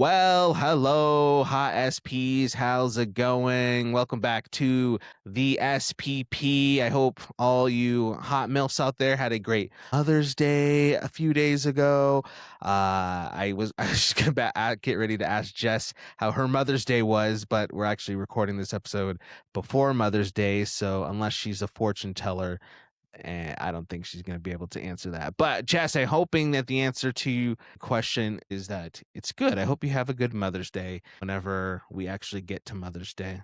Well, hello, hot SPs. How's it going? Welcome back to the SPP. I hope all you hot milfs out there had a great Mother's Day a few days ago. I was just gonna get ready to ask Jess how her Mother's Day was, but we're actually recording this episode before Mother's Day, so unless she's a fortune teller, and I don't think she's going to be able to answer that. But Jess, I'm hoping that the answer to your question is that it's good. I hope you have a good Mother's Day whenever we actually get to Mother's Day.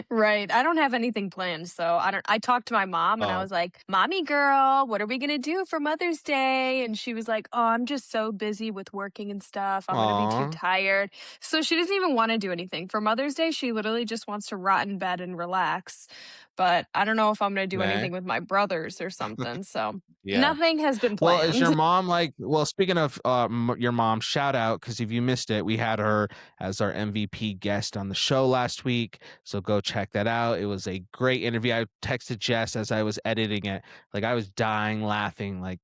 Right. I don't have anything planned, so I talked to my mom and I Oh, was like, "Mommy girl, what are we going to do for Mother's Day?" And she was like, "Oh, I'm just so busy with working and stuff. I'm going to be too aw, tired." So she doesn't even want to do anything. For Mother's Day, she literally just wants to rot in bed and relax. But I don't know if I'm going to do okay. anything with my brothers or something. So Yeah. nothing has been Well, is your planned. mom like, well, speaking of your mom, shout out, because if you missed it, we had her as our MVP guest on the show last week. So go check that out. It was a great interview. I texted Jess as I was editing it. Like I was dying laughing, like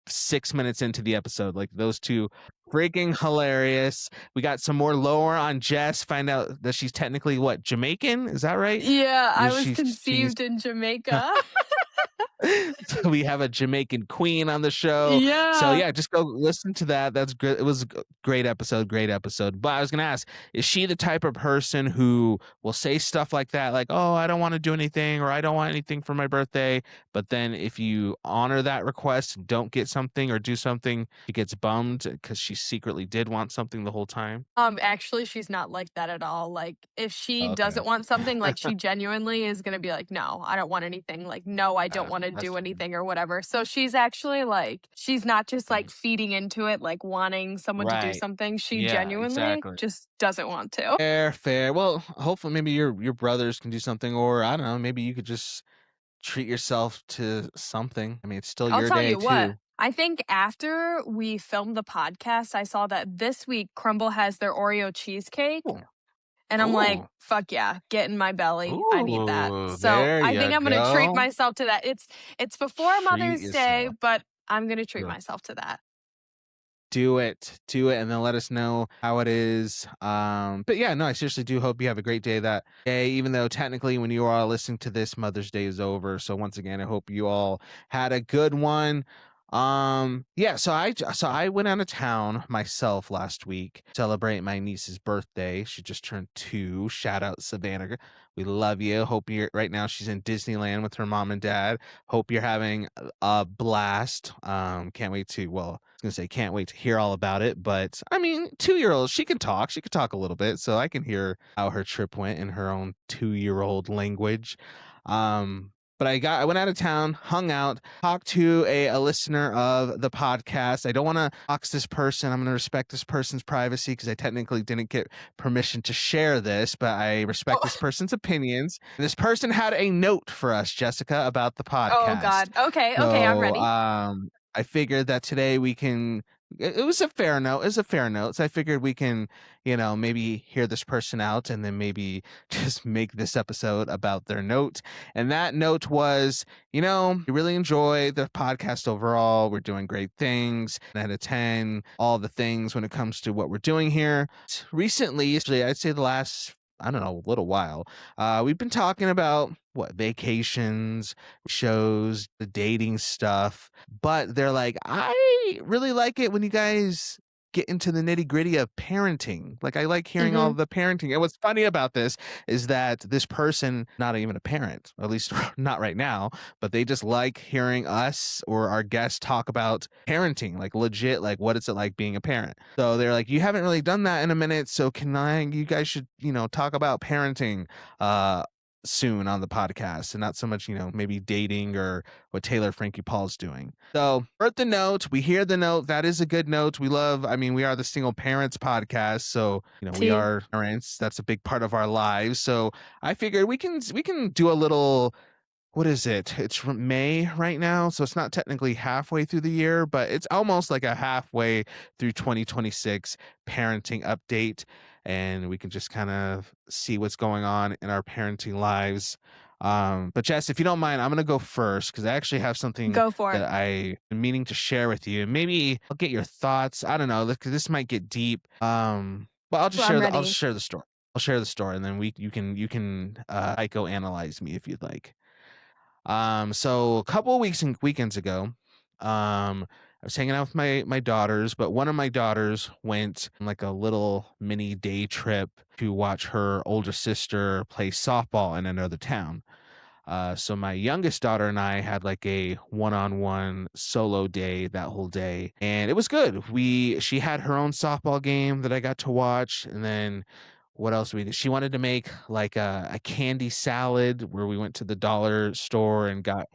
6 minutes into the episode. Like those two freaking hilarious. We got some more lore on Jess. Find out that she's technically what, Jamaican? Is that right? Yeah, I was She's conceived in Jamaica. so we have a Jamaican queen on the show. So Yeah. yeah, just go listen to that. That's good. It was a great episode, great episode. But I was gonna ask, is she the type of person who will say stuff like that, like, "Oh, I don't want to do anything," or "I don't want anything for my birthday," but then if you honor that request, and don't get something or do something, she gets bummed because she secretly did want something the whole time? Actually, she's not like that at all. Like, if she Okay, doesn't want something, like, she genuinely is gonna be like, "No, I don't want anything." Like, "No, I don't wanna that's do anything," or whatever. So she's actually like she's not just, like, feeding into it, like, wanting someone to do right. something. She Yeah, genuinely exactly. just doesn't want to. Fair, fair. Well, hopefully maybe your brothers can do something, or I don't know, maybe you could just treat yourself to something. I mean, it's still I'll your tell day you what, too. I think after we filmed the podcast, I saw that this week Crumble has their Oreo cheesecake. Ooh, And I'm like, ooh, "Fuck yeah, get in my belly. I need that." ooh, So, there I think you I'm gonna treat go. myself to that. It's before Treat Mother's Day, yourself. but I'm gonna treat Yeah. myself to that. Do it, and then let us know how it is. But yeah, no, I seriously do hope you have a great day that day, even though technically when you are listening to this, Mother's Day is over. So once again, I hope you all had a good one. Yeah, so I went out of town myself last week to celebrate my niece's birthday. She just turned 2. Shout out Savannah. We love you. Hope you're right now she's in Disneyland with her mom and dad. Hope you're having a blast. Can't wait to, well, I was gonna say can't wait to hear all about it, but I mean, 2-year old, she can talk. She could talk a little bit, so I can hear how her trip went in her own 2-year-old language. But I went out of town, hung out, talked to a listener of the podcast. I don't want to dox this person. I'm going to respect this person's privacy because I technically didn't get permission to share this, but I respect Oh, this person's opinions. This person had a note for us, Jessica, about the oh podcast. god. Okay, okay, I'm So ready. I figured that today we can. It was a fair note. It was a fair note. So I figured we can, maybe hear this person out and then maybe just make this episode about their note. And that note was, we really enjoy the podcast overall. We're doing great things. 10 out of 10, all the things when it comes to what we're doing here. Recently, actually, I'd say the last, I don't know, little while, we've been talking about what vacations, shows, the dating stuff, but they're like, I really like it when you guys get into the nitty gritty of parenting. Like, I like hearing all Mhm. the parenting. And what's funny about this is that this person, not even a parent, at least not right now, but they just like hearing us or our guests talk about parenting, like legit, like what is it like being a parent. So they're like, you haven't really done that in a minute. So you guys should, talk about parenting. Soon on the podcast and not so much, maybe dating or what Taylor Frankie Paul's doing. So, heard the note. We hear the note. That is a good note. I mean, we are the single parents podcast. So, we T. are parents. That's a big part of our lives. So, I figured we can do a little, what is it? It's from May right now. So, it's not technically halfway through the year, but it's almost like a halfway through 2026 parenting update. And we can just kind of see what's going on in our parenting lives. But Jess, if you don't mind, I'm gonna go first because I actually have something Go for it. that I'm meaning to share with you. Maybe I'll get your thoughts. I don't know, because this might get deep. But Well, I'm I'll just ready. share the story. I'll share the story, and then you can psychoanalyze me if you'd like. So a couple of weekends ago, I was hanging out with my daughters, but one of my daughters went on like a little mini day trip to watch her older sister play softball in another town. So my youngest daughter and I had like a one-on-one solo day that whole day, and it was good. She had her own softball game that I got to watch, and then what else we did? She wanted to make like a candy salad where we went to the dollar store and got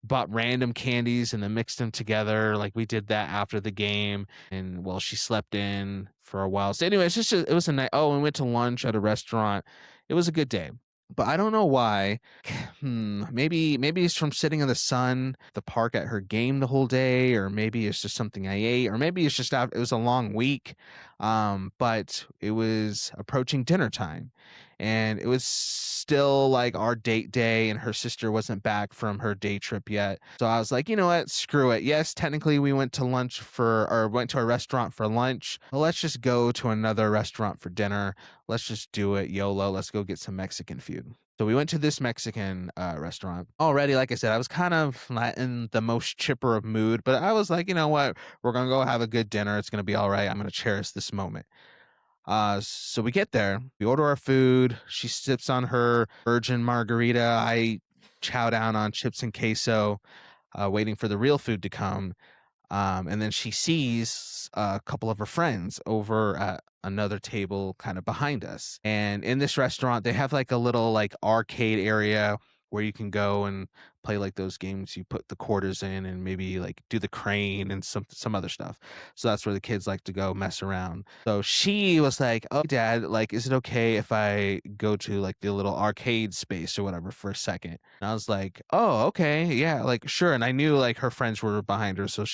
bought random candies and then mixed them together. Like we did that after the game, and well, she slept in for a while. So anyway, it was a night. Oh, and we went to lunch at a restaurant. It was a good day. But I don't know why. Maybe it's from sitting in the sun, at the park at her game the whole day, or maybe it's just something I ate, or maybe it's just it was a long week. But it was approaching dinner time, and it was still like our date day, and her sister wasn't back from her day trip yet. So I was like, you know what? Screw it. Yes, technically we went to went to a restaurant for lunch. But let's just go to another restaurant for dinner. Let's just do it. YOLO. Let's go get some Mexican food. So we went to this Mexican restaurant. Already, like I said, I was kind of not in the most chipper of mood, but I was like, you know what? We're going to go have a good dinner. It's going to be all right. I'm going to cherish this moment. So we get there, we order our food. She sips on her virgin margarita. I chow down on chips and queso, waiting for the real food to come. And then she sees a couple of her friends over at another table kind of behind us. And in this restaurant, they have like a little like arcade area where you can go and play like those games you put the quarters in and maybe like do the crane and some other stuff. So that's where the kids like to go mess around. So she was like, "Oh, dad, like is it okay if I go to like the little arcade space or whatever for a second?" And I was like, "Oh, okay. Yeah, like sure." And I knew like her friends were behind her, so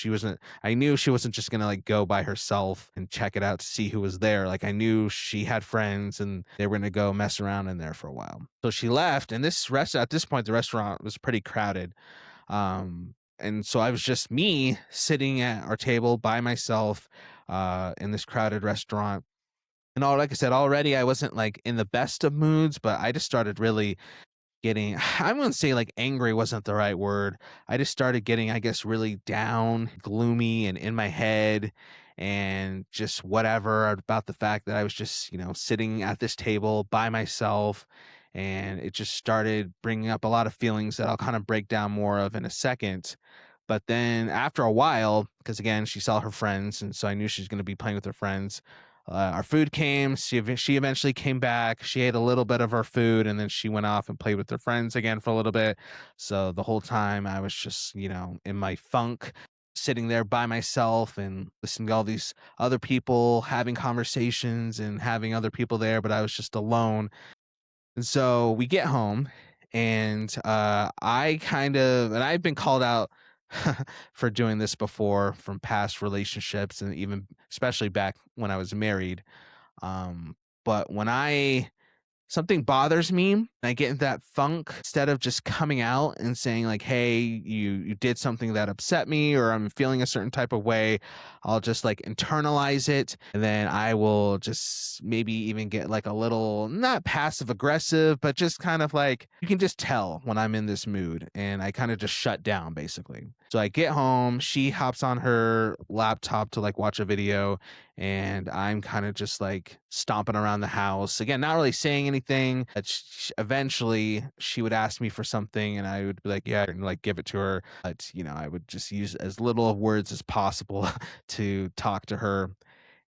I knew she wasn't just gonna like go by herself and check it out to see who was there. Like I knew she had friends and they were gonna go mess around in there for a while. So she left, and at this point the restaurant was pretty crowded. And so I was just me sitting at our table by myself in this crowded restaurant. And all like I said, already I wasn't like in the best of moods, but I just started really getting I wouldn't say like angry wasn't the right word. I just started getting, I guess, really down, gloomy and in my head and just whatever about the fact that I was just, sitting at this table by myself. And it just started bringing up a lot of feelings that I'll kind of break down more of in a second. But then after a while, because again, she saw her friends, and so I knew she was going to be playing with her friends. Our food came. She eventually came back. She ate a little bit of our food, and then she went off and played with her friends again for a little bit. So the whole time I was just, in my funk, sitting there by myself and listening to all these other people having conversations and having other people there, but I was just alone. And so we get home, and and I've been called out for doing this before from past relationships and even especially back when I was married. But when something bothers me, and I get in that funk, instead of just coming out and saying like, "Hey, you did something that upset me," or "I'm feeling a certain type of way," I'll just like internalize it, and then I will just maybe even get like a little not passive aggressive, but just kind of like you can just tell when I'm in this mood, and I kind of just shut down basically. So I get home, she hops on her laptop to like watch a video, and I'm kind of just like stomping around the house again, not really saying anything. But eventually, she would ask me for something, and I would be like, "Yeah," and like give it to her. But I would just use as little of words as possible to talk to her.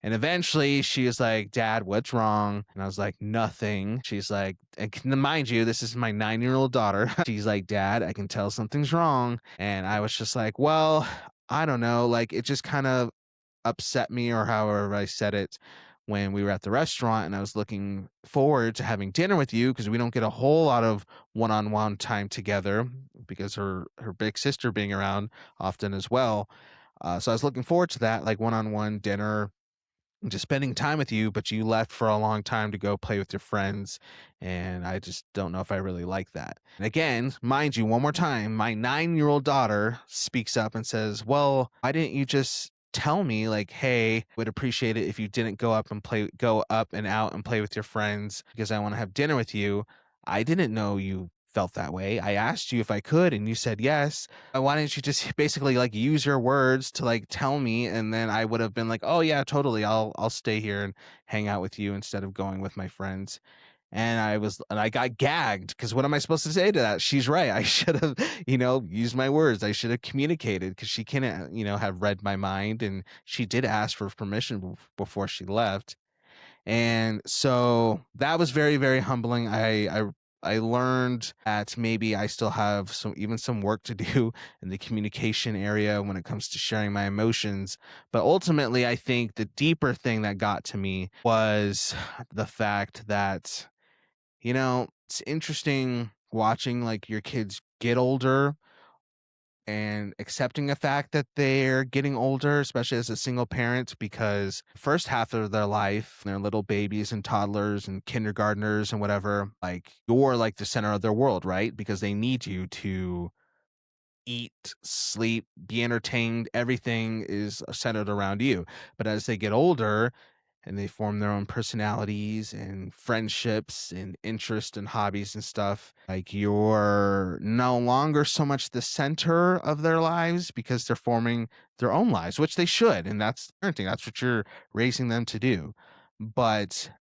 And eventually, she was like, "Dad, what's wrong?" And I was like, "Nothing." She's like, and mind you, this is my 9-year-old daughter. She's like, "Dad, I can tell something's wrong." And I was just like, "Well, I don't know." Like it just kind of upset me or however I said it when we were at the restaurant, and I was looking forward to having dinner with you because we don't get a whole lot of one-on-one time together because her big sister being around often as well. So I was looking forward to that like one-on-one dinner, and just spending time with you, but you left for a long time to go play with your friends. And I just don't know if I really like that. And again, mind you, one more time, my 9-year-old daughter speaks up and says, well, why didn't you just tell me, like, hey, would appreciate it if you didn't go up and out and play with your friends because I want to have dinner with you. I didn't know you felt that way. I asked you if I could and you said yes. Why didn't you just basically like use your words to like tell me, and then I would have been like, "Oh yeah, totally. I'll stay here and hang out with you instead of going with my friends." And I got gagged because what am I supposed to say to that? She's right. I should have, used my words. I should have communicated because she couldn't, have read my mind, and she did ask for permission before she left. And so that was very, very humbling. I learned that maybe I still have some work to do in the communication area when it comes to sharing my emotions. But ultimately, I think the deeper thing that got to me was the fact that, it's interesting watching like your kids get older and accepting the fact that they're getting older, especially as a single parent, because first half of their life, they're little babies and toddlers and kindergartners and whatever, like you're like the center of their world, right? Because they need you to eat, sleep, be entertained. Everything is centered around you. But as they get older and they form their own personalities and friendships and interests and hobbies and stuff, like you're no longer so much the center of their lives because they're forming their own lives, which they should. And that's parenting. That's what you're raising them to do. But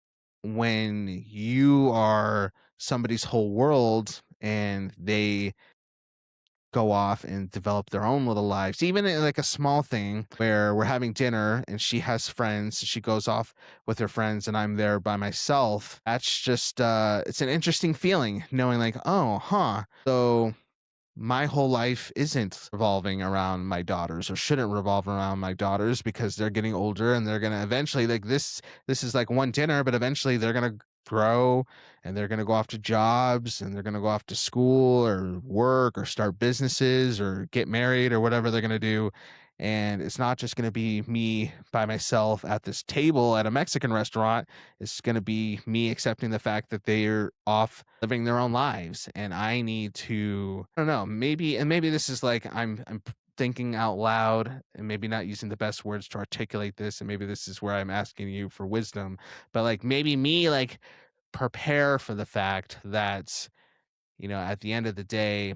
when you are somebody's whole world and they go off and develop their own little lives, even in like a small thing where we're having dinner and she has friends, she goes off with her friends and I'm there by myself. That's just it's an interesting feeling knowing like, oh, huh. So my whole life isn't revolving around my daughters or shouldn't revolve around my daughters because they're getting older and they're going to eventually like this is like one dinner, but eventually they're going to grow and they're going to go off to jobs and they're going to go off to school or work or start businesses or get married or whatever they're going to do. And it's not just going to be me by myself at this table at a Mexican restaurant. It's going to be me accepting the fact that they're off living their own lives. And I need to, I don't know, maybe this is like I'm thinking out loud and maybe not using the best words to articulate this. And maybe this is where I'm asking you for wisdom, but like maybe me like prepare for the fact that, at the end of the day,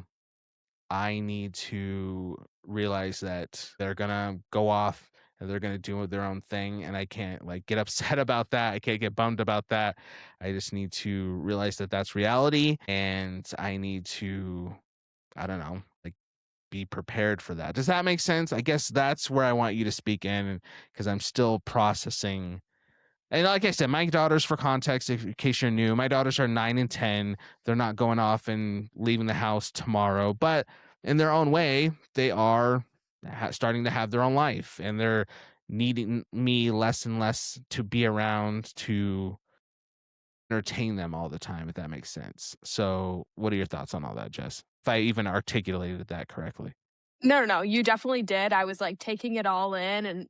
I need to realize that they're gonna go off and they're gonna do their own thing, and I can't like get upset about that. I can't get bummed about that. I just need to realize that that's reality, and I need to, I don't know, like be prepared for that. Does that make sense? I guess that's where I want you to speak in because I'm still processing. And like I said, my daughters, for context, in case you're new, my daughters are 9 and 10. They're not going off and leaving the house tomorrow, but in their own way, they are starting to have their own life and they're needing me less and less to be around to entertain them all the time, if that makes sense. So, what are your thoughts on all that, Jess? If I even articulated that correctly. No, no, no, you definitely did. I was, like, taking it all in and,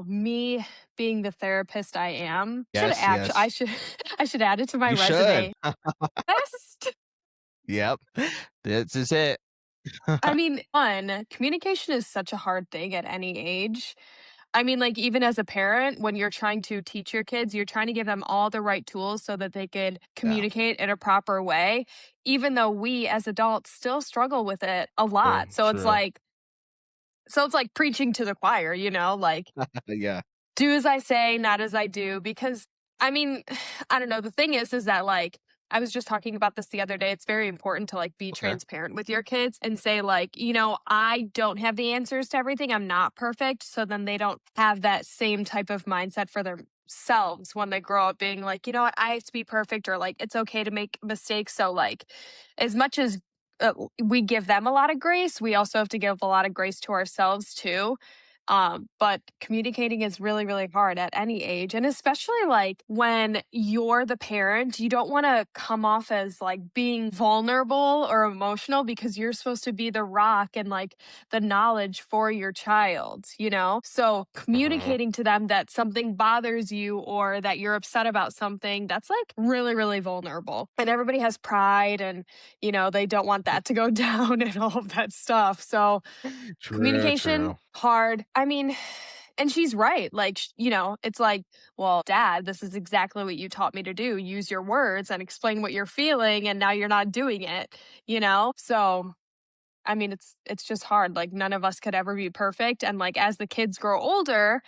me being the therapist I am Yes, I yes. should I should add it to my You should. resume. Best. Yep. This is it. I mean, 1, communication is such a hard thing at any age. I mean, like, even as a parent, when you're trying to teach your kids, you're trying to give them all the right tools so that they could Yeah, communicate in a proper way, even though we as adults still struggle with it a true, lot. true. So it's like preaching to the choir, like Yeah, do as I say, not as I do. Because I mean, I don't know. The thing is that like, I was just talking about this the other day. It's very important to like be okay. transparent with your kids and say, like, I don't have the answers to everything. I'm not perfect. So then they don't have that same type of mindset for themselves when they grow up being like, you know what, I have to be perfect or like it's okay to make mistakes. So, like, as much as we give them a lot of grace, we also have to give a lot of grace to ourselves too But communicating is really, really hard at any age. And especially like when you're the parent, you don't want to come off as like being vulnerable or emotional because you're supposed to be the rock and like the knowledge for your child, you know? So Uh-huh. communicating to them that something bothers you or that you're upset about something, that's like really, really vulnerable. And everybody has pride and, they don't want that to go down and all of that stuff. So, True, communication, true. hard. I mean, and she's right. Like, it's like, well, dad, this is exactly what you taught me to do. Use your words and explain what you're feeling. And now you're not doing it, you know? So, I mean, it's just hard. Like none of us could ever be perfect. And like as the kids grow older,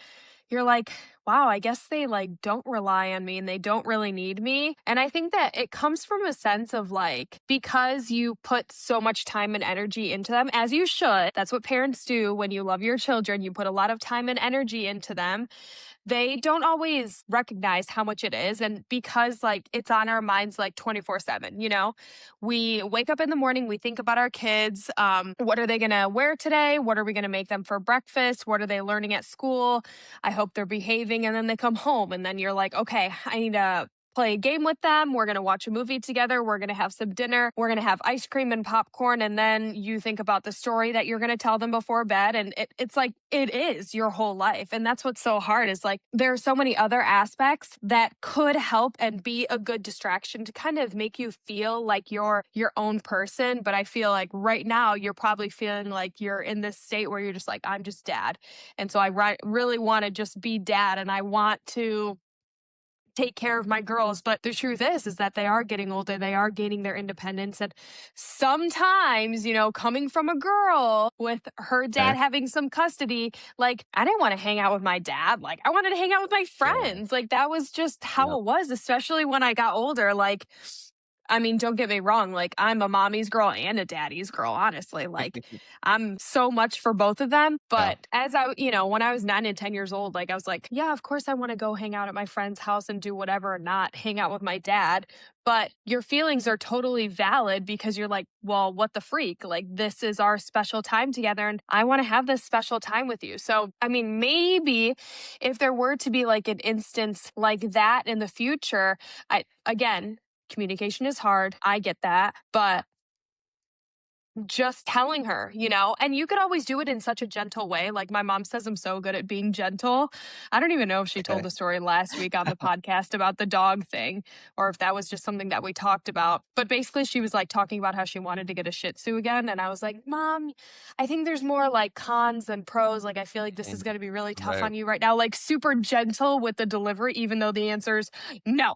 you're like, wow, I guess they like don't rely on me and they don't really need me. And I think that it comes from a sense of like, because you put so much time and energy into them, as you should. That's what parents do when you love your children. You put a lot of time and energy into them. They don't always recognize how much it is. And because like it's on our minds like 24/7, we wake up in the morning, we think about our kids. What are they going to wear today? What are we going to make them for breakfast? What are they learning at school? I hope they're behaving. And then they come home and then you're like, okay, I need to play a game with them. We're going to watch a movie together. We're going to have some dinner. We're going to have ice cream and popcorn. And then you think about the story that you're going to tell them before bed. And it's like, it is your whole life. And that's what's so hard is like, there are so many other aspects that could help and be a good distraction to kind of make you feel like you're your own person. But I feel like right now you're probably feeling like you're in this state where you're just like, I'm just dad. And so I really want to just be dad and I want to take care of my girls. But the truth is that they are getting older. They are gaining their independence. And sometimes, coming from a girl with her Okay. dad having some custody, like I didn't want to hang out with my dad. Like I wanted to hang out with my Yeah. friends. Like that was just Yeah. how it was, especially when I got older. Like, I mean, don't get me wrong. Like I'm a mommy's girl and a daddy's girl, honestly. Like I'm so much for both of them. Yeah. But when I was 9 and 10 years old, like I was like, yeah, of course I want to go hang out at my friend's house and do whatever and not hang out with my dad. But your feelings are totally valid because you're like, well, what the freak? Like, this is our special time together. And I want to have this special time with you. So, I mean, maybe if there were to be like an instance like that in the future, again, communication is hard. I get that. But just telling her, and you could always do it in such a gentle way. Like my mom says, I'm so good at being gentle. I don't even know if she told Okay. the story last week on the podcast about the dog thing or if that was just something that we talked about. But basically, she was like talking about how she wanted to get a Shih Tzu again. And I was like, Mom, I think there's more like cons than pros. Like, I feel like this is Mm. going to be really tough Right. on you right now. Like, super gentle with the delivery, even though the answer is no.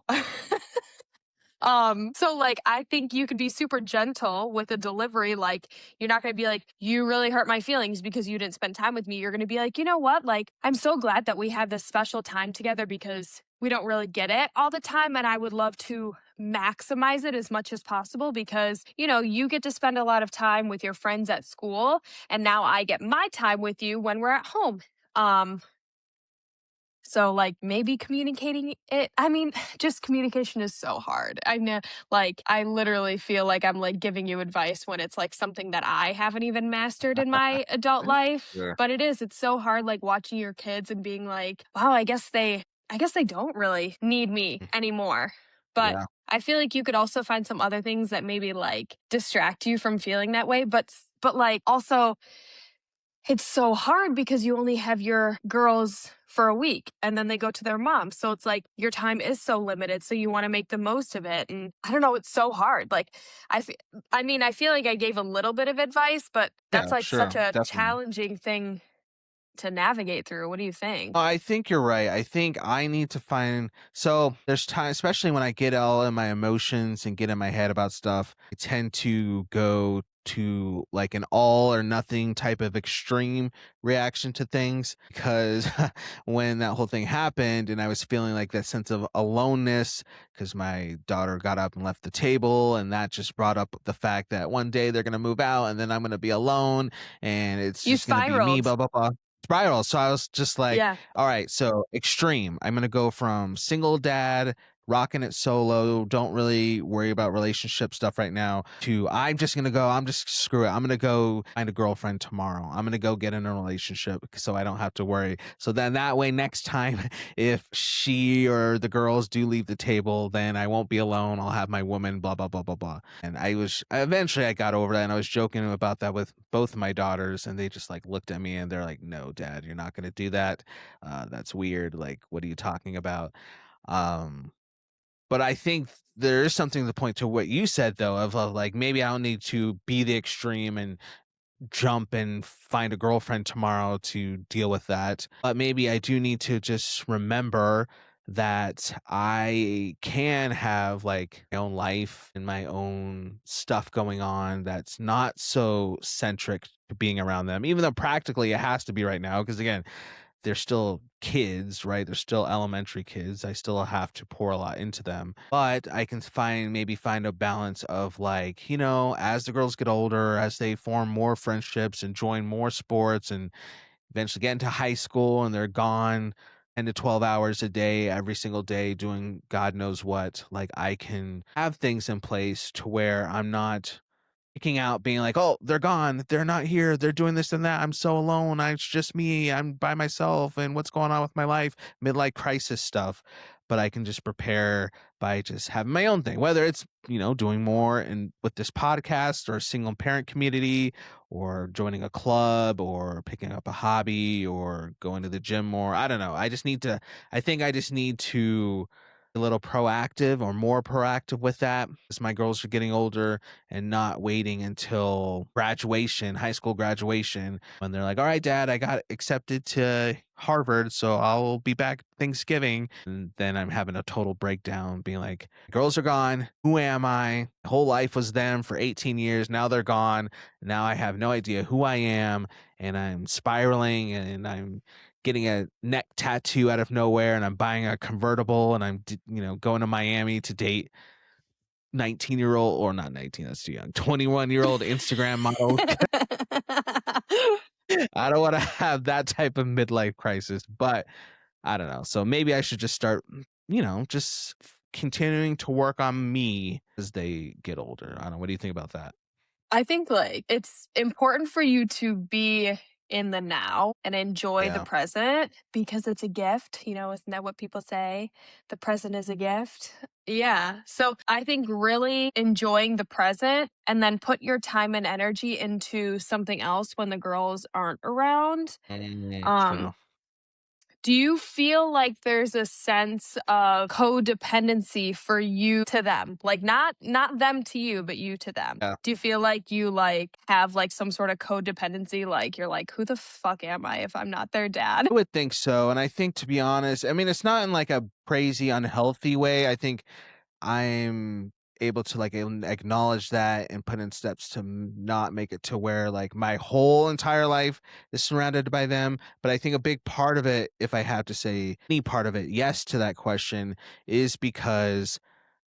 So like I think you could be super gentle with a delivery. Like you're not gonna be like, you really hurt my feelings because you didn't spend time with me. You're gonna be like, you know what? Like, I'm so glad that we have this special time together because we don't really get it all the time. And I would love to maximize it as much as possible because, you get to spend a lot of time with your friends at school. And now I get my time with you when we're at home. Um, so, like, maybe communicating it I mean, just communication is so hard. I know like, I literally feel like I'm, like, giving you advice when it's, like, something that I haven't even mastered in my adult life, Sure. but it's so hard, like, watching your kids and being like, "Wow, I guess they don't really need me Mm. anymore." But Yeah. I feel like you could also find some other things that maybe, like, distract you from feeling that way, but, like, also it's so hard because you only have your girls for a week and then they go to their mom. So it's like your time is so limited. So you want to make the most of it. And I don't know, it's so hard. Like, I, fe- I mean, I feel like I gave a little bit of advice, but that's Yeah, like such sure. a Definitely. challenging thing to navigate through. What do you think? I think you're right. I think I need to find so there's time, especially when I get all in my emotions and get in my head about stuff, I tend to go to like an all or nothing type of extreme reaction to things because when that whole thing happened and I was feeling like that sense of aloneness because my daughter got up and left the table and that just brought up the fact that one day they're going to move out and then I'm going to be alone and it's You just going to be me, spiraled. blah, blah, blah spiral. So I was just like, Yeah. all right, so extreme. I'm gonna go from single dad rocking it solo, don't really worry about relationship stuff right now, to I'm just screw it. I'm gonna go find a girlfriend tomorrow. I'm gonna go get in a relationship so I don't have to worry. So then that way next time if she or the girls do leave the table, then I won't be alone. I'll have my woman, blah, blah, blah, blah, blah. And eventually I got over that and I was joking about that with both of my daughters and they just like looked at me and they're like, no, dad, you're not going to do that. That's weird. Like, what are you talking about? Um, but I think there is something to the point to what you said though, of like, maybe I don't need to be the extreme and jump and find a girlfriend tomorrow to deal with that. But maybe I do need to just remember that I can have like my own life and my own stuff going on that's not so centric to being around them, even though practically it has to be right now. Because again, they're still kids, right? They're still elementary kids. I still have to pour a lot into them. But I can maybe find a balance of like, as the girls get older, as they form more friendships and join more sports and eventually get into high school and they're gone 10 to 12 hours a day, every single day, doing God knows what, like I can have things in place to where I'm not freaking out, being like, "Oh, they're gone. They're not here. They're doing this and that. I'm so alone. It's just me. I'm by myself. And what's going on with my life?" Midlife crisis stuff. But I can just prepare by just having my own thing, whether it's, doing more and with this podcast or a single parent community or joining a club or picking up a hobby or going to the gym more. I don't know. I think I just need to be a little proactive or more proactive with that as my girls are getting older and not waiting until graduation, high school graduation, when they're like, "All right, dad, I got accepted to Harvard, so I'll be back Thanksgiving." And then I'm having a total breakdown, being like, "Girls are gone. Who am I? My whole life was them for 18 years. Now they're gone. Now I have no idea who I am." And I'm spiraling and I'm getting a neck tattoo out of nowhere and I'm buying a convertible and going to Miami to date 19-year-old, or not 19, that's too young, 21-year-old Instagram models. I don't want to have that type of midlife crisis, but I don't know. So maybe I should just start, just continuing to work on me as they get older. I don't know. What do you think about that? I think like it's important for you to be in the now and enjoy the Yeah. present because it's a gift. Isn't that what people say? The present is a gift. Yeah. So I think really enjoying the present and then put your time and energy into something else when the girls aren't around. True. Um, do you feel like there's a sense of codependency for you to them? Like not them to you, but you to them. Yeah. Do you feel like you like have like some sort of codependency? Like you're like, who the fuck am I if I'm not their dad? I would think so. And I think, to be honest, I mean, it's not in like a crazy unhealthy way. I think I'm able to like acknowledge that and put in steps to not make it to where like my whole entire life is surrounded by them. But I think a big part of it, if I have to say any part of it, yes to that question, is because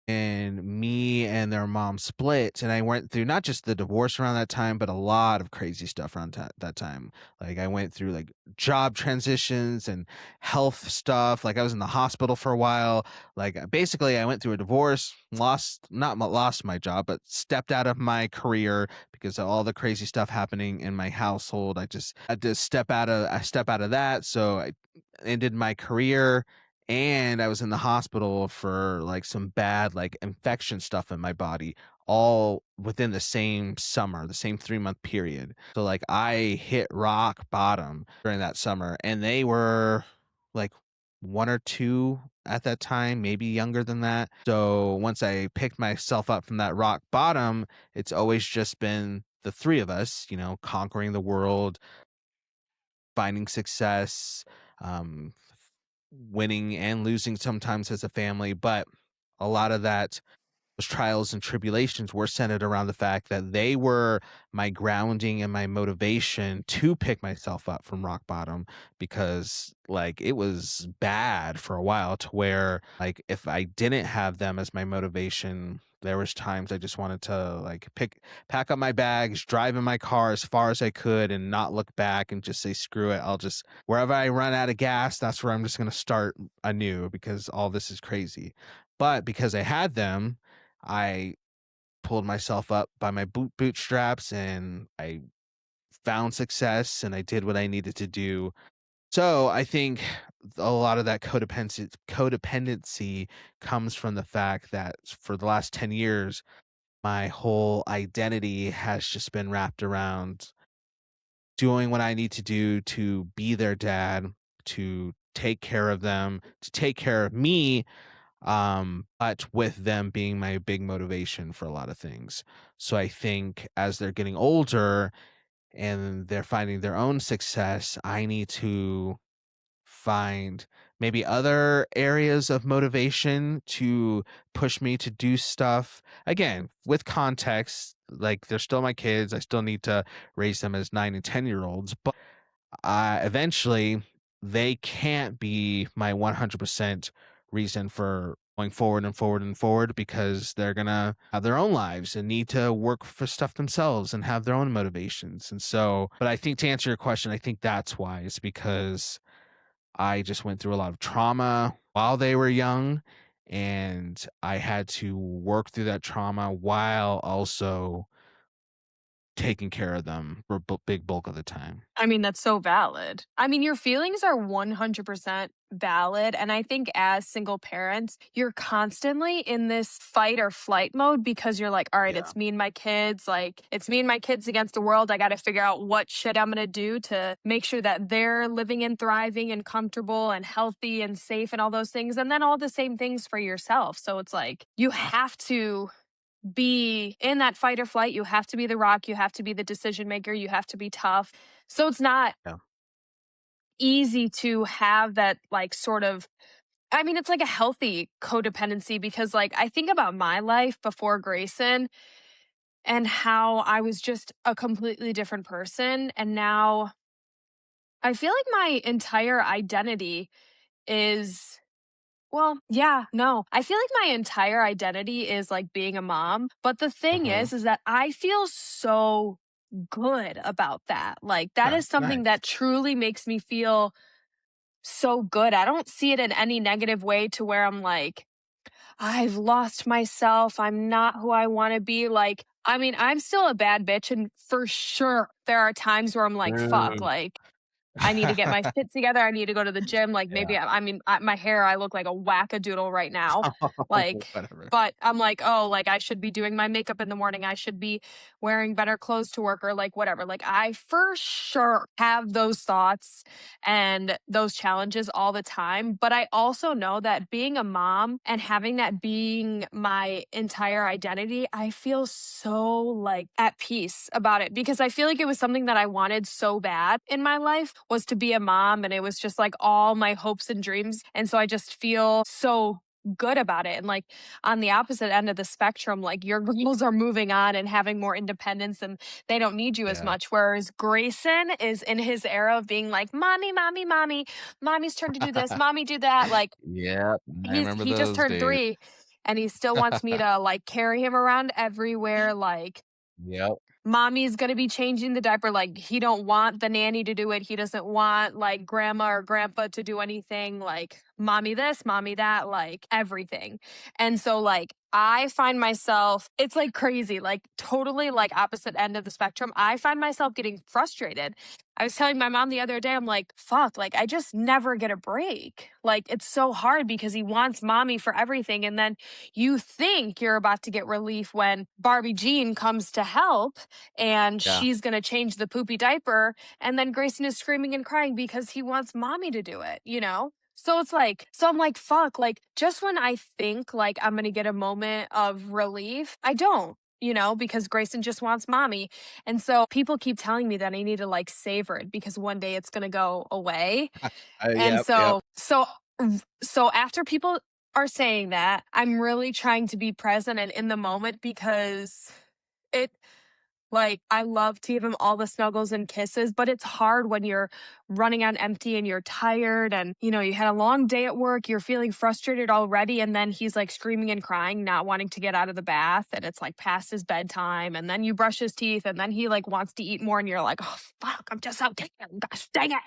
and me and their mom split, and I went through not just the divorce around that time but a lot of crazy stuff around that time. Like I went through like job transitions and health stuff. Like I was in the hospital for a while. Like basically I went through a divorce, lost my job, but stepped out of my career because of all the crazy stuff happening in my household. I just had to step out of that, so I ended my career, and I was in the hospital for like some bad like infection stuff in my body, all within the same summer, the same 3-month period. So like I hit rock bottom during that summer, and they were like one or two at that time, maybe younger than that. So once I picked myself up from that rock bottom, it's always just been the three of us, conquering the world, finding success, winning and losing sometimes as a family. But a lot of that, those trials and tribulations were centered around the fact that they were my grounding and my motivation to pick myself up from rock bottom, because like it was bad for a while to where like if I didn't have them as my motivation, there was times I just wanted to like pack up my bags, drive in my car as far as I could and not look back and just say screw it. I'll just, wherever I run out of gas, that's where I'm just going to start anew because all this is crazy. But because I had them, I pulled myself up by my bootstraps and I found success and I did what I needed to do. So I think a lot of that codependency comes from the fact that for the last 10 years, my whole identity has just been wrapped around doing what I need to do to be their dad, to take care of them, to take care of me, but with them being my big motivation for a lot of things. So I think as they're getting older and they're finding their own success, I need to find maybe other areas of motivation to push me to do stuff. Again, with context, like they're still my kids. I still need to raise them as 9 and 10 year olds, but eventually they can't be my 100% reason for going forward and forward and forward because they're gonna have their own lives and need to work for stuff themselves and have their own motivations. And so, but I think to answer your question, I think that's why. It's because I just went through a lot of trauma while they were young, and I had to work through that trauma while also taking care of them for a big bulk of the time. I mean, that's so valid. I mean, your feelings are 100% valid. And I think as single parents, you're constantly in this fight or flight mode because you're like, all right, Yeah. it's me and my kids. Like, it's me and my kids against the world. I got to figure out what shit I'm going to do to make sure that they're living and thriving and comfortable and healthy and safe and all those things. And then all the same things for yourself. So it's like, you have to be in that fight or flight. You have to be the rock. You have to be the decision maker. You have to be tough. So it's not Yeah. easy to have that, like, sort of, I mean, it's like a healthy codependency because, like, I think about my life before Grayson and how I was just a completely different person. And now I feel like my entire identity is, well, yeah, no. I feel like my entire identity is like being a mom. But the thing Mhm. is that I feel so good about that. Like, that Okay, is something nice. that truly makes me feel so good. I don't see it in any negative way to where I'm like, I've lost myself. I'm not who I want to be. Like, I mean, I'm still a bad bitch. And for sure, there are times where I'm like, fuck, Mm. like, I need to get my shit together. I need to go to the gym. Like, Yeah. maybe I mean, my hair, I look like a wackadoodle right now. Like, Whatever. but I'm like, oh, like I should be doing my makeup in the morning. I should be wearing better clothes to work or like whatever. Like, I for sure have those thoughts and those challenges all the time. But I also know that being a mom and having that being my entire identity, I feel so like at peace about it because I feel like it was something that I wanted so bad in my life was to be a mom. And it was just like all my hopes and dreams. And so I just feel so good about it. And like on the opposite end of the spectrum, like your girls are moving on and having more independence and they don't need you as Yeah. much. Whereas Grayson is in his era of being like, mommy, mommy, mommy, mommy's turn to do this, mommy, do that. Like Yep, I remember he just those turned days. 3 and he still wants me to like carry him around everywhere. Like, Yep. mommy's gonna be changing the diaper, like, he don't want the nanny to do it, he doesn't want, like, grandma or grandpa to do anything, like, mommy this, mommy that, like, everything, and so, like, I find myself it's, like, crazy, like, totally, like, opposite end of the spectrum, I find myself getting frustrated. I was telling my mom the other day, I'm like, "Fuck, like, I just never get a break." Like, it's so hard because he wants mommy for everything, and then you think you're about to get relief when Barbie Jean comes to help, and Yeah. she's gonna change the poopy diaper, and then Grayson is screaming and crying because he wants mommy to do it, you know? So it's like so I'm like, "Fuck," like, just when I think, like, I'm gonna get a moment of relief, I don't, you know, because Grayson just wants mommy, and so people keep telling me that I need to, like, savor it because one day it's gonna go away, and Yep, yep. so after people are saying that, I'm really trying to be present and in the moment because it like, I love to give him all the snuggles and kisses, but it's hard when you're running on empty and you're tired and, you know, you had a long day at work, you're feeling frustrated already, and then he's, like, screaming and crying, not wanting to get out of the bath, and it's, like, past his bedtime, and then you brush his teeth, and then he, like, wants to eat more, and you're like, "Oh, fuck, I'm just so tired, gosh dang it."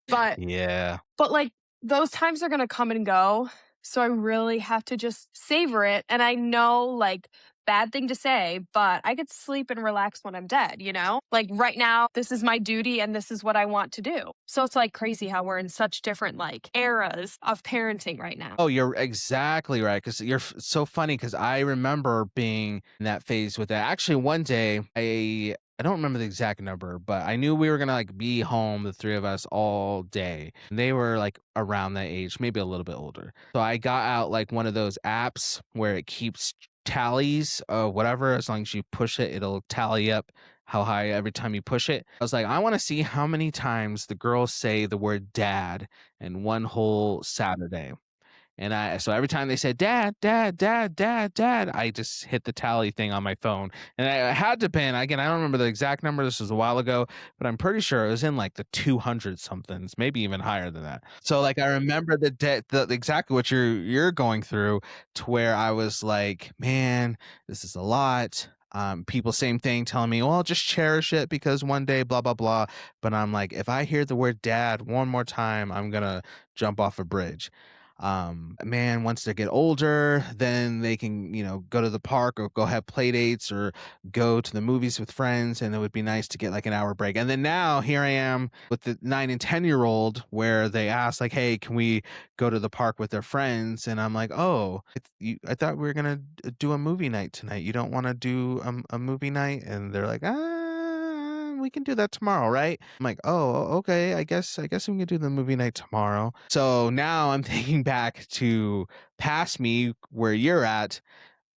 But Yeah. but, like, those times are gonna come and go, So I really have to just savor it. And I know, like, bad thing to say, but I could sleep and relax when I'm dead, you know? Like right now, this is my duty and this is what I want to do. So it's like crazy how we're in such different like eras of parenting right now. Oh, you're exactly right. Because it's so funny. Because I remember being in that phase with that. Actually, one day, I don't remember the exact number, but I knew we were gonna, like, be home, the 3 of us, all day. And they were, like, around that age, maybe a little bit older. So I got out, like, one of those apps where it keeps tallies of whatever. As long as you push it, it'll tally up how high every time you push it. I was like, "I wanna see how many times the girls say the word dad in one whole Saturday." And so every time they said, "Dad, dad, dad, dad, dad," I just hit the tally thing on my phone. And I had to pin, again, I don't remember the exact number. This was a while ago, but I'm pretty sure it was in like the 200 somethings, maybe even higher than that. So like I remember the exactly what you're going through, to where I was like, man, this is a lot. People same thing telling me, well, just cherish it because one day blah blah blah. But I'm like, if I hear the word dad one more time, I'm gonna jump off a bridge. Man, once they get older, then they can, go to the park or go have play dates or go to the movies with friends, and it would be nice to get like an hour break. And then now here I am with the 9 and 10-year-old, where they ask like, hey, can we go to the park with their friends? And I'm like, oh, I thought we were gonna do a movie night tonight. You don't want to do a movie night? And they're like, we can do that tomorrow, right? I'm like, oh, okay. I guess we can do the movie night tomorrow. So now I'm thinking back to past me where you're at,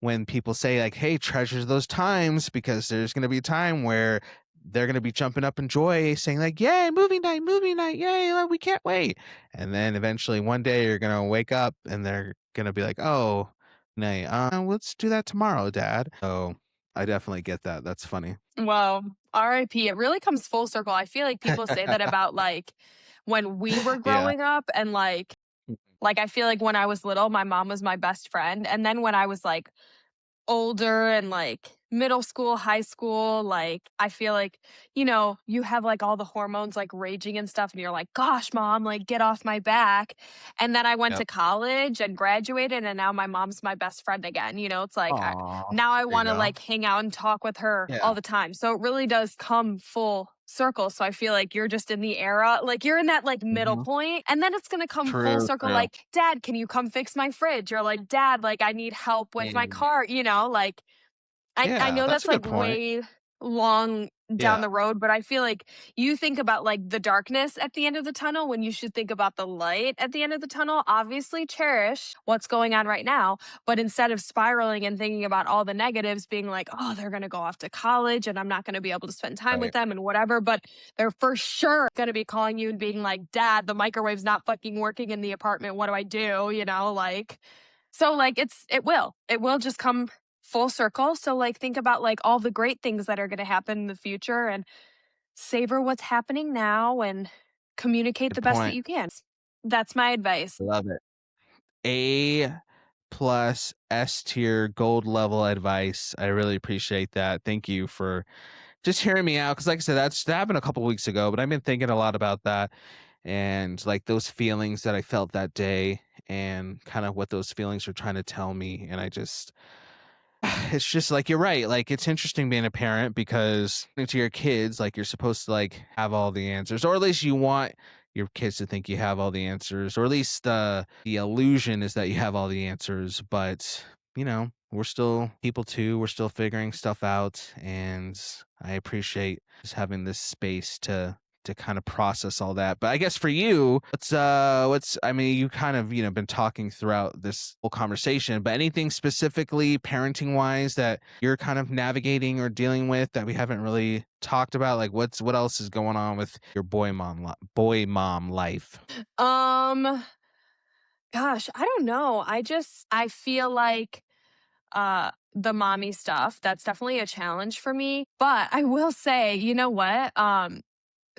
when people say like, hey, treasure those times, because there's gonna be a time where they're gonna be jumping up in joy, saying like, yay, movie night, yay, we can't wait. And then eventually one day you're gonna wake up and they're gonna be like, oh, nay, let's do that tomorrow, Dad. So I definitely get that. That's funny. Well, RIP. It really comes full circle. I feel like people say that about like when we were Yeah. growing up and like I feel like when I was little, my mom was my best friend. And then when I was like older and like middle school, high school, like I feel like, you have like all the hormones like raging and stuff, and you're like, gosh, mom, like get off my back. And then I went to Yep. college and graduated, and now my mom's my best friend again. It's like Aw, now I there you want to go. like hang out and talk with her Yeah. all the time. So it really does come full circle. So I feel like you're just in the era, like you're in that like middle Mhm. point, and then it's gonna come full True, circle. true. Like, Dad, can you come fix my fridge? Or like, Dad, like I need help with my And car. Like I yeah, know that's that's, a good like, point. way long down Yeah, the road, but I feel like you think about, like, the darkness at the end of the tunnel when you should think about the light at the end of the tunnel. Obviously, cherish what's going on right now, but instead of spiraling and thinking about all the negatives, being like, "Oh, they're gonna go off to college, and I'm not gonna be able to spend time with right. them and whatever," but they're for sure gonna be calling you and being like, "Dad, the microwave's not fucking working in the apartment. What do I do?" So, like, it will just come full circle. So, like, think about, like, all the great things that are gonna happen in the future and savor what's happening now and communicate Good the best that point. you can. That's my advice. Love it. A plus S tier gold level advice. I really appreciate that. Thank you for just hearing me out. Cause like I said, that happened a couple weeks ago, but I've been thinking a lot about that, and like those feelings that I felt that day, and kind of what those feelings are trying to tell me. And I just, it's just like you're right. Like it's interesting being a parent, because to your kids, like you're supposed to like have all the answers, or at least you want your kids to think you have all the answers, or at least the illusion is that you have all the answers. But we're still people too. We're still figuring stuff out, and I appreciate just having this space to kind of process all that. But I guess for you, what's I mean, you kind of, been talking throughout this whole conversation, but anything specifically parenting wise that you're kind of navigating or dealing with that we haven't really talked about? Like what else is going on with your boy mom life? Um, Gosh, I don't know. I feel like the mommy stuff, that's definitely a challenge for me. But I will say, you know what?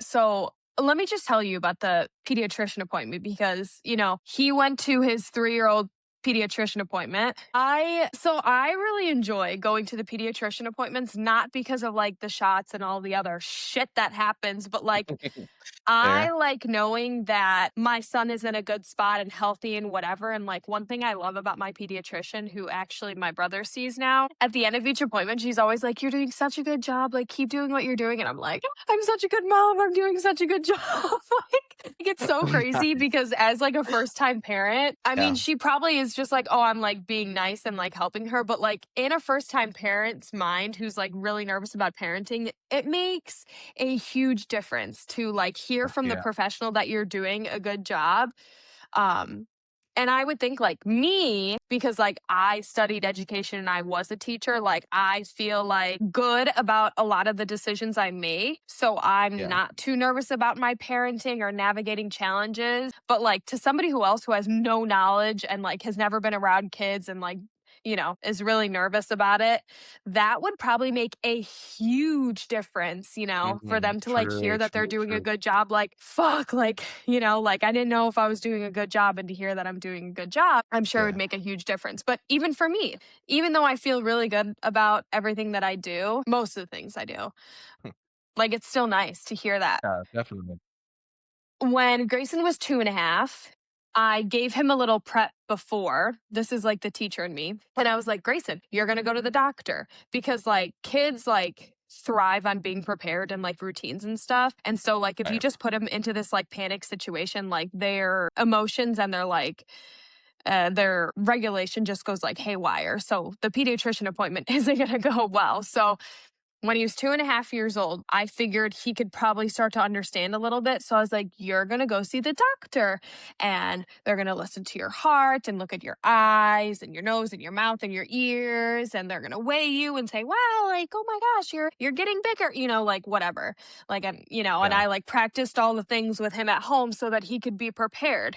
So let me just tell you about the pediatrician appointment because, he went to his 3-year-old pediatrician appointment. I really enjoy going to the pediatrician appointments, not because of like the shots and all the other shit that happens, but like I Fair. like knowing that my son is in a good spot and healthy and whatever. And like one thing I love about my pediatrician, who actually my brother sees now, at the end of each appointment, she's always like, "You're doing such a good job. Like, keep doing what you're doing." And I'm like, "I'm such a good mom. I'm doing such a good job." Like, it's so crazy because as like a first time parent, I mean, Yeah. she probably is just like, "Oh, I'm like being nice and like helping her." But like in a first time parent's mind who's like really nervous about parenting, it makes a huge difference to like hear from the Yeah. professional that you're doing a good job. Um, and I would think like me, because like I studied education and I was a teacher, like I feel like good about a lot of the decisions I make. So I'm Yeah. not too nervous about my parenting or navigating challenges. But like to somebody who else who has no knowledge and like has never been around kids and like, is really nervous about it, that would probably make a huge difference, for them to like hear True, that they're true, doing a true. good job. Like, fuck, like, like I didn't know if I was doing a good job, and to hear that I'm doing a good job, I'm sure it would Yeah. make a huge difference. But even for me, even though I feel really good about everything that I do, most of the things I do, like, it's still nice to hear that. Yeah, definitely. When Grayson was 2.5, I gave him a little prep before. This is like the teacher in me. And I was like, "Grayson, you're going to go to the doctor," because like kids like thrive on being prepared and like routines and stuff. And so like if you Right. just put them into this like panic situation, like their emotions and their regulation just goes like haywire. So the pediatrician appointment isn't going to go well. So when he was 2.5 years old, I figured he could probably start to understand a little bit. So I was like, "You're going to go see the doctor, and they're going to listen to your heart and look at your eyes and your nose and your mouth and your ears. And they're going to weigh you and say, 'Wow, like, oh my gosh, you're getting bigger,' like whatever." Like, and Yeah. I like practiced all the things with him at home so that he could be prepared.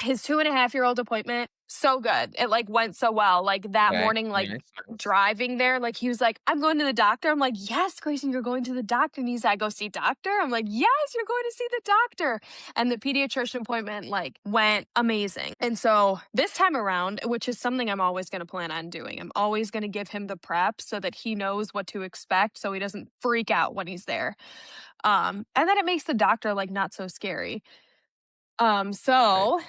His 2.5-year-old appointment, so good. It, like, went so well. Like, that Okay. morning, like, Nice, nice. driving there, like, he was like, "I'm going to the doctor." I'm like, "Yes, Grayson, you're going to the doctor." And he's like, "Go see doctor?" I'm like, "Yes, you're going to see the doctor." And the pediatrician appointment, like, went amazing. And so this time around, which is something I'm always gonna plan on doing, I'm always gonna give him the prep so that he knows what to expect so he doesn't freak out when he's there. And then it makes the doctor, like, not so scary. Um, Right. so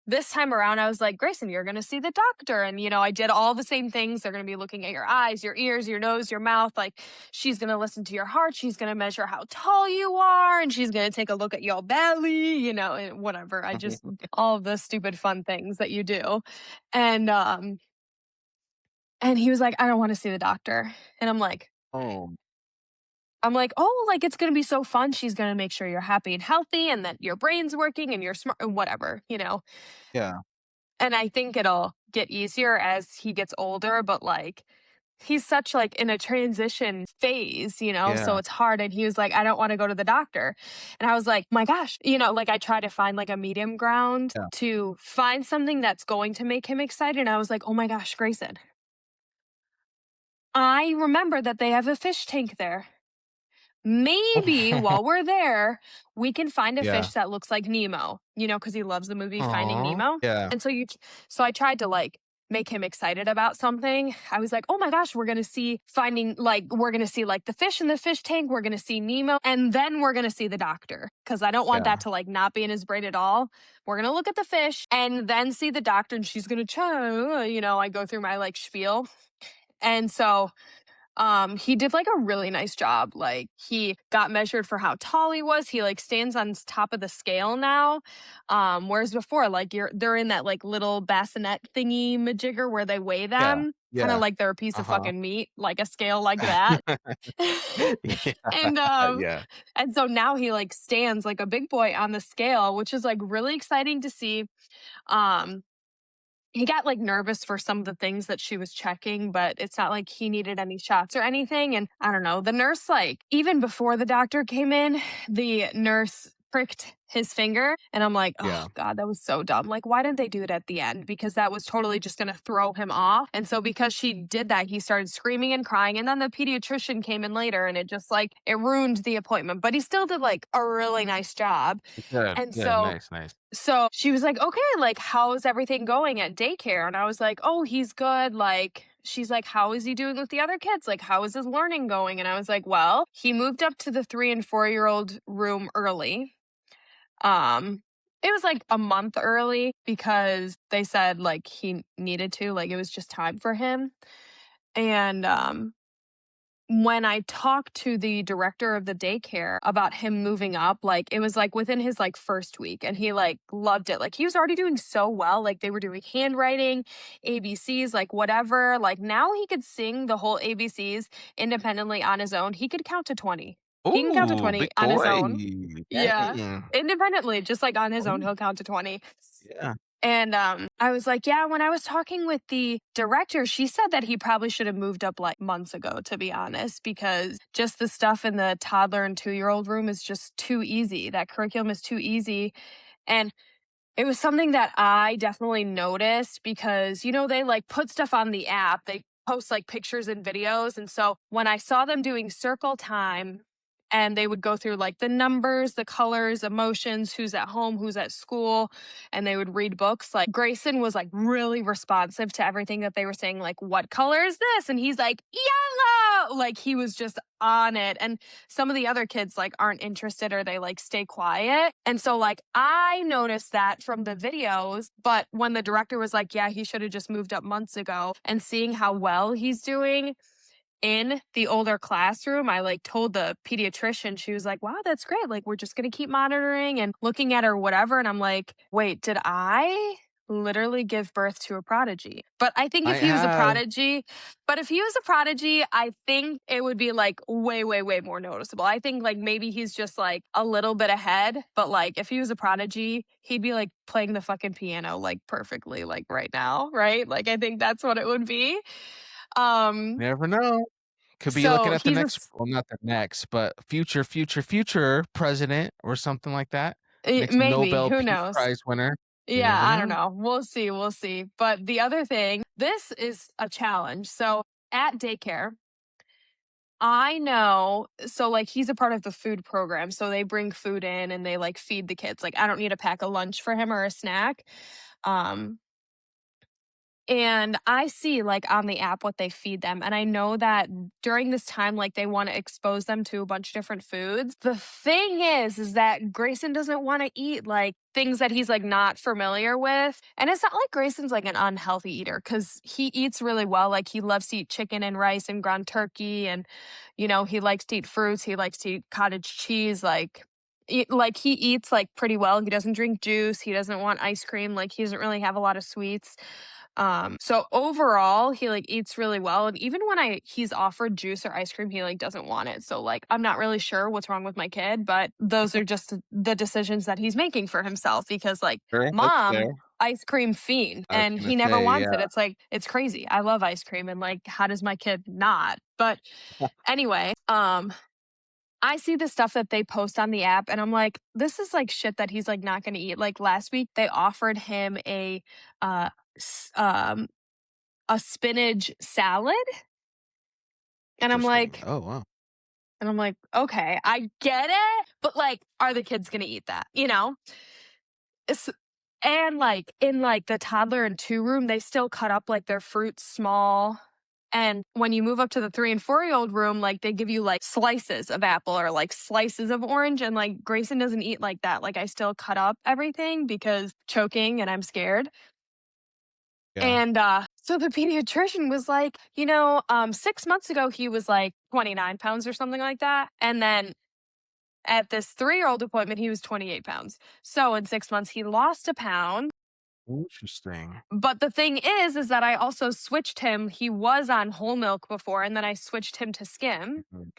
this time around, I was like, "Grayson, you're going to see the doctor." And, I did all the same things. They're going to be looking at your eyes, your ears, your nose, your mouth. Like, she's going to listen to your heart. She's going to measure how tall you are. And she's going to take a look at your belly, and whatever. I just, all of the stupid fun things that you do. And, um, and he was like, "I don't want to see the doctor." And Oh, I'm like, "Oh, like it's going to be so fun. She's going to make sure you're happy and healthy and that your brain's working and you're smart and whatever. yeah. And I think it'll get easier as he gets older, but, like, he's such, like, in a transition phase, so Yeah. it's hard, and he was like, "I don't wanna go to the doctor." And I was like, "My gosh," like, I try to find, like, a medium ground Yeah. to find something that's going to make him excited, and I was like, "Oh my gosh, Grayson, I remember that they have a fish tank there. Maybe while we're there, we can find a Yeah. fish that looks like Nemo, because he loves the movie Finding Aw. Nemo. Yeah. And so I tried to like make him excited about something. I was like, "Oh my gosh, we're going to see like the fish in the fish tank. We're going to see Nemo, and then we're going to see the doctor." Cause I don't want that Yeah. to like not be in his brain at all. We're going to look at the fish and then see the doctor, and she's going to try, I go through my like spiel. And so he did like a really nice job. Like he got measured for how tall he was. He like stands on top of the scale now. Whereas before, like they're in that like little bassinet thingy majigger where they weigh Yeah. them, kind of Yeah. like they're a piece of Uh-huh. fucking meat, like a scale like that. Yeah. and Yeah. and so now he like stands like a big boy on the scale, which is like really exciting to see. Um he got like nervous for some of the things that she was checking, but it's not like he needed any shots or anything. And I don't know, the nurse, like, even before the doctor came in, the nurse pricked his finger. And I'm like, oh Yeah. God, that was so dumb. Like, why didn't they do it at the end? Because that was totally just going to throw him off. And so because she did that, he started screaming and crying. And then the pediatrician came in later and it just like, it ruined the appointment. But he still did like a really nice job. Good, And good, so nice, nice. so she was like, "Okay, like, how's everything going at daycare?" And I was like, "Oh, he's good." Like, she's like, "How is he doing with the other kids? Like, how is his learning going?" And I was like, "Well, he moved up to the 3 and 4-year-old room early. Um, it was like a month early because they said like he needed to, like, it was just time for him." And when I talked to the director of the daycare about him moving up, like it was like within his like first week and he like loved it. Like he was already doing so well. Like they were doing handwriting, ABCs, like whatever. Like now he could sing the whole ABCs independently on his own. He could count to 20. He can count to Ooh, 20 big on his boy. own. Yeah. Dang. Independently, just like on his own, Oh, he'll count to 20. yeah. And I was like, yeah, when I was talking with the director, she said that he probably should have moved up like months ago, to be honest, because just the stuff in the toddler and 2-year-old room is just too easy. That curriculum is too easy. And it was something that I definitely noticed because, you know, they like put stuff on the app, they post like pictures and videos. And so when I saw them doing circle time, and they would go through like the numbers, the colors, emotions, who's at home, who's at school, and they would read books. Like Grayson was like really responsive to everything that they were saying, like, what color is this? And he's like, yellow. Like he was just on it. And some of the other kids like aren't interested or they like stay quiet. And so like I noticed that from the videos, but when the director was like, yeah, he should have just moved up months ago and seeing how well he's doing in the older classroom, I like told the pediatrician, she was like, wow, that's great. Like, we're just going to keep monitoring and looking at her, whatever. And I'm like, wait, did I literally give birth to a prodigy? But I think if Might he was a have. prodigy, but if he was a prodigy, I think it would be like way, way, way more noticeable. I think like maybe he's just like a little bit ahead, but like if he was a prodigy, he'd be like playing the fucking piano like perfectly, like right now, right? Like I think that's what it would be. Um, Never know. Could be looking so at the he's a next well, not the next, but future president or something like that. Next maybe, Nobel who Peace knows? Prize winner. You Yeah, never I don't know. know. We'll see. But the other thing, this is a challenge. So at daycare, I know so like he's a part of the food program. So they bring food in and they like feed the kids. Like I don't need to pack a lunch for him or a snack. Um And I see, like, on the app what they feed them, and I know that during this time, like, they wanna expose them to a bunch of different foods. The thing is that Grayson doesn't wanna eat, like, things that he's, like, not familiar with, and it's not like Grayson's, like, an unhealthy eater because he eats really well, like, he loves to eat chicken and rice and ground turkey, and, you know, he likes to eat fruits, he likes to eat cottage cheese, like, he eats, like, pretty well, he doesn't drink juice, he doesn't want ice cream, like, he doesn't really have a lot of sweets. So overall, he like eats really well. And even when he's offered juice or ice cream, he like doesn't want it. So like I'm not really sure what's wrong with my kid, but those are just the decisions that he's making for himself because like Sure, that's mom, fair. ice cream fiend, I was and gonna he never say, wants it. yeah. It's like it's crazy. I love ice cream and like how does my kid not? But anyway, I see the stuff that they post on the app and I'm like, this is like shit that he's like not going to eat. Like last week they offered him uh s- um a spinach salad and Interesting. Oh, wow. I'm like, okay, I get it, but like are the kids going to eat that, you know? It's, and like in like the toddler and 2 room, they still cut up like their fruits small. And when you move up to the 3 and 4-year-old room, like they give you like slices of apple or like slices of orange. And like Grayson doesn't eat like that. Like I still cut up everything because choking and I'm scared. Yeah. And so the pediatrician was like, 6 months ago, he was like 29 pounds or something like that. And then at this 3-year-old appointment, he was 28 pounds. So in 6 months, he lost a pound. Interesting. But the thing is that I also switched him. He was on whole milk before, and then I switched him to skim. Mhm.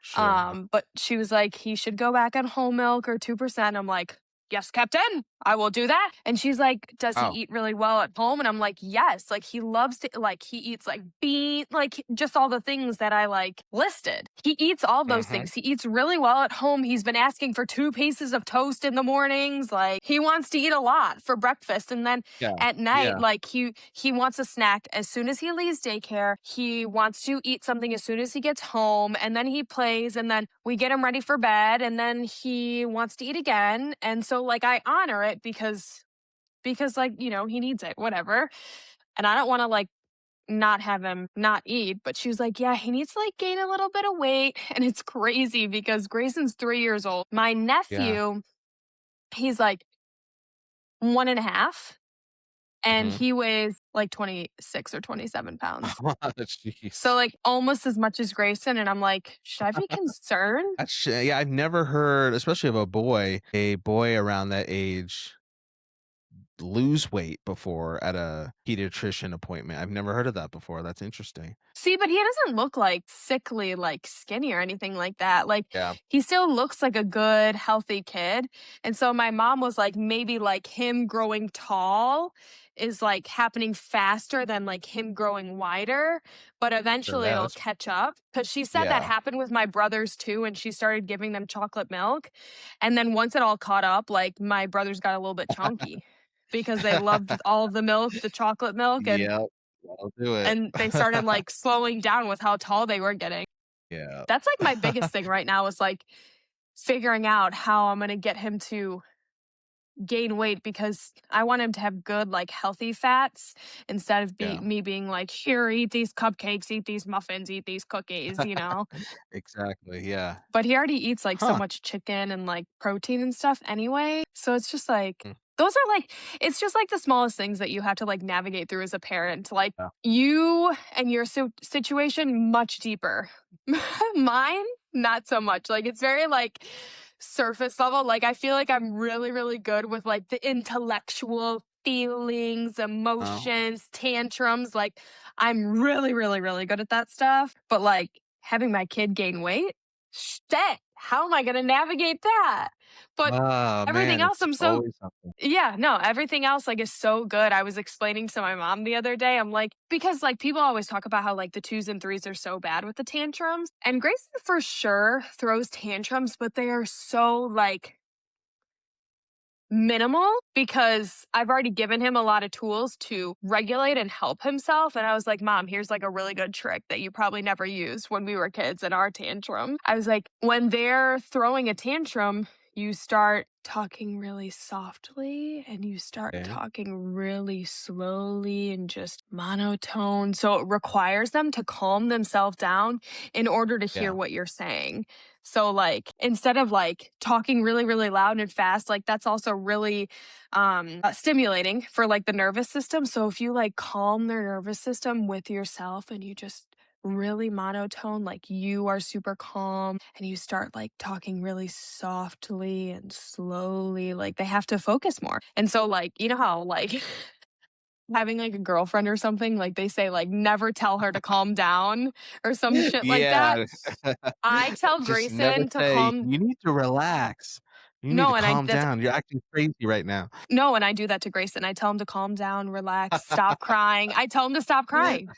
Sure. But she was like, he should go back on whole milk or 2%. I'm like, yes, Captain, I will do that. And she's like, does he Oh. eat really well at home? And I'm like, yes, like he loves to, like he eats like bean, like just all the things that I like listed. He eats all those Mhm. things. He eats really well at home. He's been asking for 2 pieces of toast in the mornings. Like he wants to eat a lot for breakfast. And then Yeah. at night, Yeah. like he wants a snack as soon as he leaves daycare. He wants to eat something as soon as he gets home, and then he plays, and then we get him ready for bed, and then he wants to eat again. And so like I honor it because like, he needs it, whatever. And I don't want to like not have him not eat, but she was like, yeah, he needs to like gain a little bit of weight. And it's crazy because Grayson's 3 years old. My Yeah. nephew, he's like 1.5, and Mhm. he weighs like 26 or 27 pounds. So, Jeez. like, almost as much as Grayson, and I'm like, "Should I be concerned?" Yeah, I've never heard, especially of a boy around that age lose weight before at a pediatrician appointment. I've never heard of that before. That's interesting. See, but he doesn't look, like, sickly, like, skinny or anything like that. Like, Yeah. he still looks like a good, healthy kid, and so my mom was like, maybe, like, him growing tall is, like, happening faster than, like, him growing wider, but Sure, eventually yeah, it'll that's catch up. Because she said that yeah. happened with my brothers too, and she started giving them chocolate milk, and then once it all caught up, like, my brothers got a little bit chunky because they loved all of the milk, the chocolate milk, and Yep. That'll do it. they started, like, slowing down with how tall they were getting. Yeah. That's, like, my biggest thing right now is, like, figuring out how I'm gonna get him to gain weight because I want him to have good, like, healthy fats instead of Yeah. me being like, "Here, eat these cupcakes, eat these muffins, eat these cookies," you know? Exactly, yeah. But he already eats, like, so Huh. much chicken and, like, protein and stuff anyway, so it's just like Mm, those are, like it's just, like, the smallest things that you have to, like, navigate through as a parent, like, yeah. you and your situation much deeper. Mine, not so much, like, it's very, like, surface level, like, I feel like I'm really, really good with, like, the intellectual feelings, Oh. emotions, tantrums, like, I'm really, really, really good at that stuff, but, like, having my kid gain weight? Shit, how am I gonna navigate that? But Oh, everything man, else, it's I'm so always something. yeah, no, everything else, like, is so good. I was explaining to my mom the other day, I'm like because, like, people always talk about how, like, the 2s and 3s are so bad with the tantrums, and Grayson for sure throws tantrums, but they are so, like, minimal because I've already given him a lot of tools to regulate and help himself, and I was like, "Mom, here's, like, a really good trick that you probably never used when we were kids in our tantrum." I was like, "When they're throwing a tantrum, you start talking really softly and you start Okay. talking really slowly and just monotone." So it requires them to calm themselves down in order to hear Yeah. what you're saying. So like instead of like talking really, really loud and fast, like that's also really stimulating for like the nervous system. So if you like calm their nervous system with yourself and you just really monotone, like you are super calm and you start like talking really softly and slowly, like they have to focus more. And so, like, you know how like having like a girlfriend or something, like they say, like, never tell her to calm down or some shit like that. Yeah. I tell Just never Grayson to say, calm "You need to relax. You need to no, and I calm that's down. You're acting crazy right now." no, and I do that to Grayson. I tell him to calm down, relax, stop crying. I tell him to stop crying.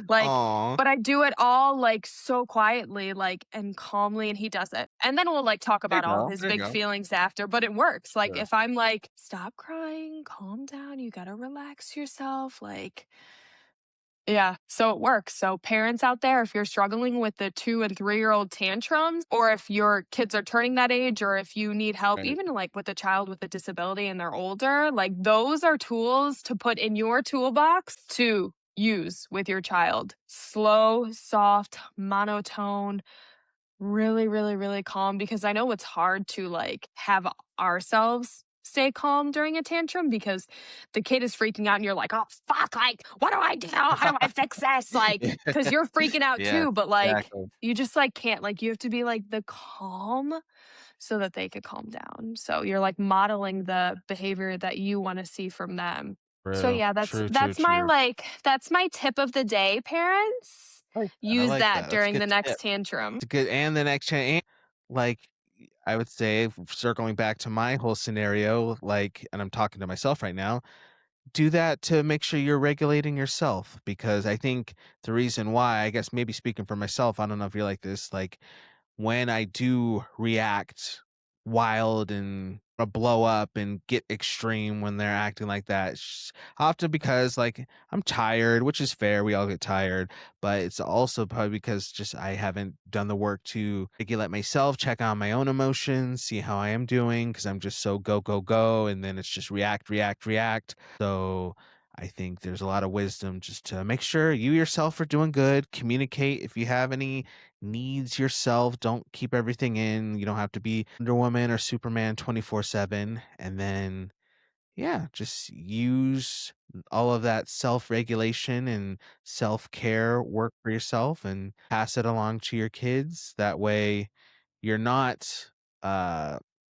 Like, Aw. but I do it all like so quietly, like and calmly, and he does it. And then we'll like talk There you about all go, his there you big go. feelings after, but it works. Like Sure. if I'm like, stop crying, calm down, you gotta relax yourself, like yeah, so it works. So, parents out there, if you're struggling with the 2 and 3-year-old tantrums, or if your kids are turning that age, or if you need help, Right. even like with a child with a disability and they're older, like those are tools to put in your toolbox to use with your child. Slow, soft, monotone, really, really, really calm because I know it's hard to like have ourselves stay calm during a tantrum because the kid is freaking out and you're like, "Oh fuck, like what do I do? How do I fix this?" Like cuz you're freaking out Yes, too, but like exactly. you just like can't like you have to be like the calm so that they could calm down. So you're like modeling the behavior that you want to see from them. So True. yeah, True, true, that's my true. like that's my tip of the day, parents. I like that. I Use like that that. That's a during good the next tip. tantrum. It's good and the next chan and, like, I would say, circling back to my whole scenario, like, and I'm talking to myself right now, do that to make sure you're regulating yourself, because I think the reason why, I guess maybe speaking for myself, I don't know if you're like this, like when I do react wild and blow up and get extreme when they're acting like that, often because like I'm tired, which is fair. We all get tired, but it's also probably because just I haven't done the work to regulate myself, check on my own emotions, see how I am doing, because I'm just so go, go, go. And then it's just react, react, react. So I think there's a lot of wisdom just to make sure you yourself are doing good. Communicate if you have any needs yourself. Don't keep everything in. You don't have to be Wonder Woman or Superman 24/7. And then, yeah, just use all of that self-regulation and self-care work for yourself and pass it along to your kids. That way you're not,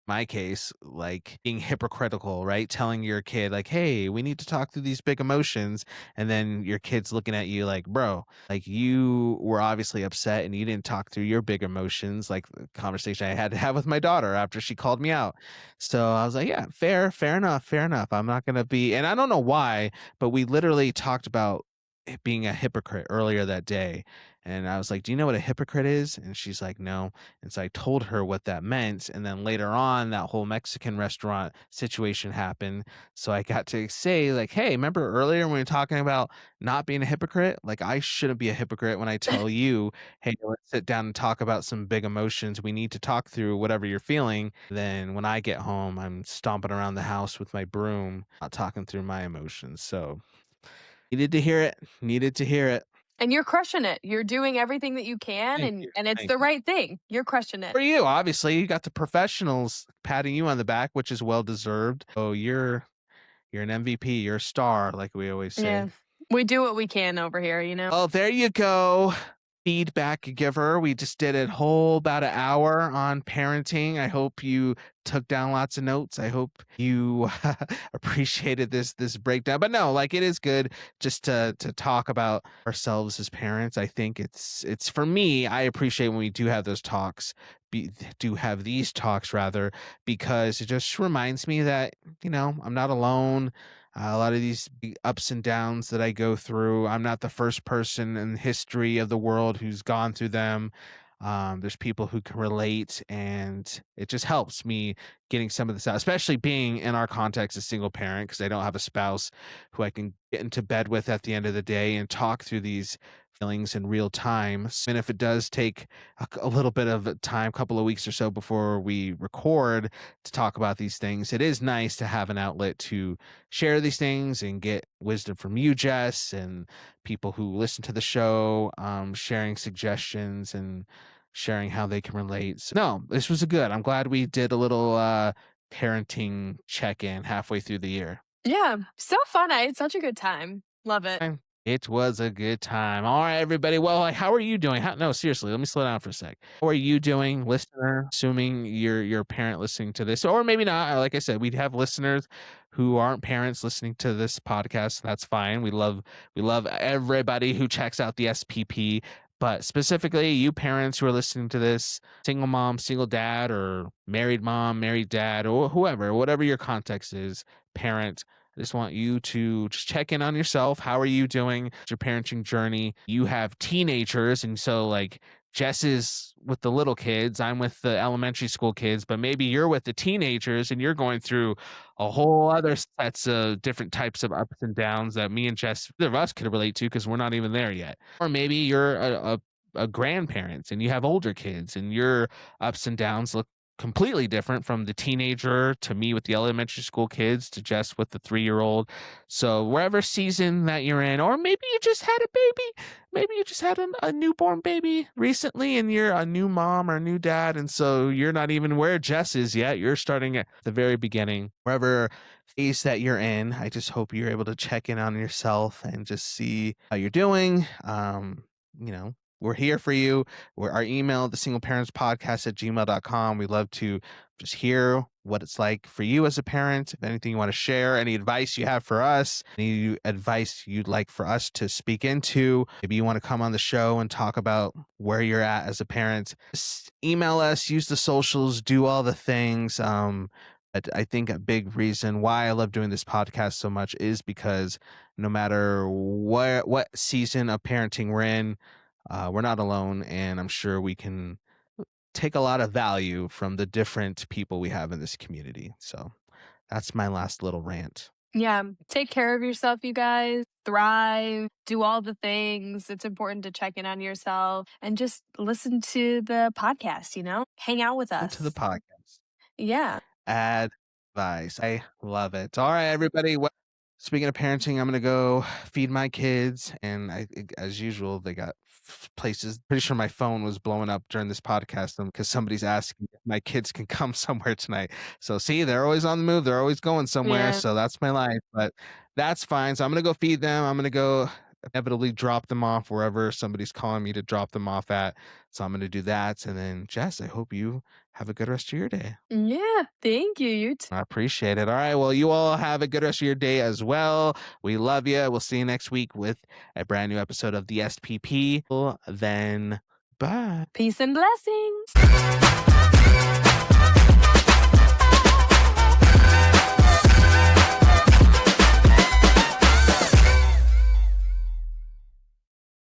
my case, like being hypocritical, right? Telling your kid like, "Hey, we need to talk through these big emotions." And then your kid's looking at you like, "Bro, like you were obviously upset and you didn't talk through your big emotions," like the conversation I had to have with my daughter after she called me out. So I was like, "Yeah, fair, fair enough, fair enough. I'm not gonna be," and I don't know why, but we literally talked about it being a hypocrite earlier that day. And I was like, "Do you know what a hypocrite is?" And she's like, "No." And so I told her what that meant. And then later on, that whole Mexican restaurant situation happened. So I got to say, like, "Hey, remember earlier when we were talking about not being a hypocrite? Like, I shouldn't be a hypocrite when I tell you, hey, let's sit down and talk about some big emotions. We need to talk through whatever you're feeling." Then when I get home, I'm stomping around the house with my broom, not talking through my emotions. So needed to hear it. Needed to hear it. And you're crushing it. You're doing everything that you can, Thank and you. it's Thank the you. right thing. You're crushing it. For you, obviously, you got the professionals patting you on the back, which is well deserved. Oh, you're an MVP, you're a star, like we always say. Yeah. We do what we can over here, you know? Oh, there you go. Feedback giver. We just did a whole about an hour on parenting. I hope you took down lots of notes. I hope you appreciated this breakdown. But no, like it is good just to talk about ourselves as parents. I think it's for me, I appreciate when we do have those talks. Do have these talks rather, because it just reminds me that, I'm not alone. A lot of these big ups and downs that I go through, I'm not the first person in history of the world who's gone through them. There's people who can relate, and it just helps me getting some of this out, especially being in our context a single parent, because I don't have a spouse who I can get into bed with at the end of the day and talk through these feelings in real time. And if it does take a little bit of time, couple of weeks or so before we record to talk about these things, it is nice to have an outlet to share these things and get wisdom from you, Jess, and people who listen to the show, sharing suggestions and sharing how they can relate. So, no, this was a good. I'm glad we did a little parenting check in halfway through the year. Yeah. So fun. I had such a good time. Love it. It was a good time. All right, everybody. Well, like, how are you doing? No, seriously, let me slow down for a sec. How are you doing, listener? Assuming you're a parent listening to this, or maybe not. Like I said, we'd have listeners who aren't parents listening to this podcast. That's fine. We love everybody who checks out the SPP. But specifically, you parents who are listening to this, single mom, single dad, or married mom, married dad, or whoever, whatever your context is, parent. I just want you to just check in on yourself. How are you doing? Your parenting journey. You have teenagers, and so like Jess is with the little kids. I'm with the elementary school kids, but maybe you're with the teenagers and you're going through a whole other sets of different types of ups and downs that me and Jess, either of us, could relate to because we're not even there yet. Or maybe you're a grandparent and you have older kids and your ups and downs look completely different, from the teenager to me with the elementary school kids to Jess with the 3-year-old. So wherever season that you're in, or maybe you just had a baby, maybe you just had a newborn baby recently and you're a new mom or a new dad. And so you're not even where Jess is yet. You're starting at the very beginning. Wherever phase that you're in, I just hope you're able to check in on yourself and just see how you're doing. we're here for you. Our email, the singleparentspodcast@gmail.com. We love to just hear what it's like for you as a parent. If anything you want to share, any advice you have for us, any advice you'd like for us to speak into, maybe you want to come on the show and talk about where you're at as a parent, just email us, use the socials, do all the things. But I think a big reason why I love doing this podcast so much is because no matter what season of parenting we're in, we're not alone, and I'm sure we can take a lot of value from the different people we have in this community. So that's my last little rant. Yeah, take care of yourself, you guys. Thrive, do all the things. It's important to check in on yourself and just listen to the podcast, hang out with Into the us. podcast. Yeah. Advice. I love it. All right, everybody. Well, speaking of parenting, I'm gonna go feed my kids, and as usual, they got places. Pretty sure my phone was blowing up during this podcast because somebody's asking if my kids can come somewhere tonight. So see, they're always on the move. They're always going somewhere. Yeah. So that's my life, but that's fine. So I'm gonna go feed them. I'm gonna go inevitably drop them off wherever somebody's calling me to drop them off at. So I'm gonna do that, and then Jess, I hope you have a good rest of your day. Yeah. Thank you. You too. I appreciate it. All right. Well, you all have a good rest of your day as well. We love you. We'll see you next week with a brand new episode of the SPP. Then, bye. Peace and blessings.